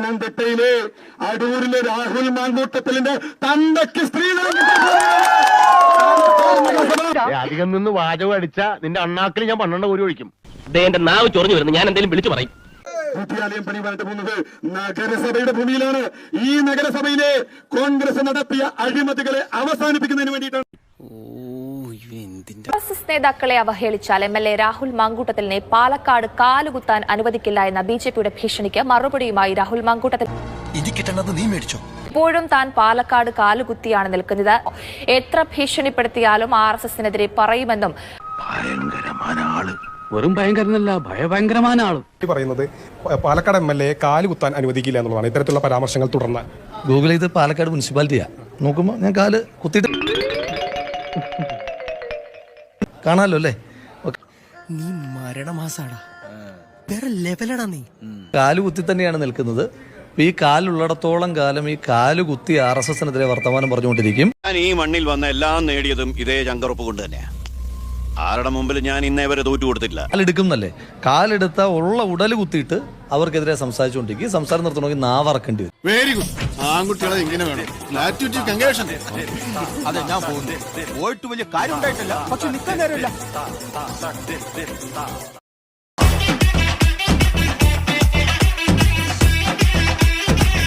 പത്തനംതിട്ടയിലെ അടൂരിലെ രാഹുൽ മാങ്കൂട്ടത്തിലിന്റെ തന്തയ്ക്ക് സ്ത്രീധനം അധികം നിന്ന് വാചകം അടിച്ച നിന്റെ അണ്ണാക്കിൽ ഞാൻ 12 കോരി ഒഴിക്കും. എന്റെ നാവ് ചൊറിഞ്ഞു വരുന്നു. ഞാൻ എന്തെങ്കിലും വിളിച്ചു പറയും. കൂട്ടിയാലയം പണി പറഞ്ഞിട്ട് പോകുന്നത് നഗരസഭയുടെ ഭൂമിയിലാണ്. ഈ നഗരസഭയിലെ കോൺഗ്രസ് നടത്തിയ അഴിമതികളെ അവസാനിപ്പിക്കുന്നതിന് വേണ്ടിയിട്ടാണ്. കോൺഗ്രസ് നേതാക്കളെ അവഹേളിച്ചാൽ MLA രാഹുൽ മാങ്കൂട്ടത്തിലിനെ പാലക്കാട് കാലുകുത്താൻ അനുവദിക്കില്ല എന്ന BJPയുടെ ഭീഷണിക്ക് മറുപടിയുമായി രാഹുൽ മാങ്കൂട്ടത്തിൽ ഇപ്പോഴും താൻ പാലക്കാട് കാലുകുത്തിയാണ് നിൽക്കുന്നത്. എത്ര ഭീഷണിപ്പെടുത്തിയാലും RSSനെതിരെ പറയുമെന്നും വെറും ഭയങ്കരനല്ല, ഭയഭയങ്കരമായ ആള് പറയുന്നത് പാലക്കാട് MLA കാല് കുത്താൻ അനുവദിക്കില്ല എന്നുള്ളതാണ്. ഇത്തരത്തിലുള്ള പരാമർശങ്ങൾ തുടർന്ന് ഗൂഗിൾ ചെയ്ത് പാലക്കാട് മുനിസിപ്പാലിറ്റിയാ നോക്കുമ്പോൾ ഞാൻ കാല് കുത്തിയിട്ട് കാണാലോ അല്ലേ. നീ മരണമാസാടാ, വേറെ ലെവലടാ നീ. കാല് കുത്തി തന്നെയാണ് നിൽക്കുന്നത്. ഈ കാലുള്ളിടത്തോളം കാലം ഈ കാല് കുത്തി RSSനെതിരെ വർത്തമാനം പറഞ്ഞുകൊണ്ടിരിക്കും. ഞാൻ ഈ മണ്ണിൽ വന്ന എല്ലാം നേടിയതും ഇതേ ചങ്കറുപ്പ് കൊണ്ട് തന്നെയാ. ആരുടെ മുമ്പിൽ ഞാൻ ഇന്നേ വരെ തോറ്റു കൊടുത്തില്ല. കാലെടുക്കുന്നല്ലേ, കാലെടുത്ത ഉള്ള ഉടല് കുത്തിയിട്ട് അവർക്കെതിരെ സംസാരിച്ചുകൊണ്ടിരിക്കും. സംസാരം നിർത്തണമെങ്കിൽ നാവറക്കേണ്ടി വരും. Very good. ആൺകുട്ടികളെ ഇങ്ങനെ വേണം. അതെ, ഞാൻ പോകുന്നു. പോയിട്ട് വലിയ കാര്യം ഉണ്ടായിട്ടില്ല, പക്ഷെ നിൽക്കാൻ നേരമില്ല.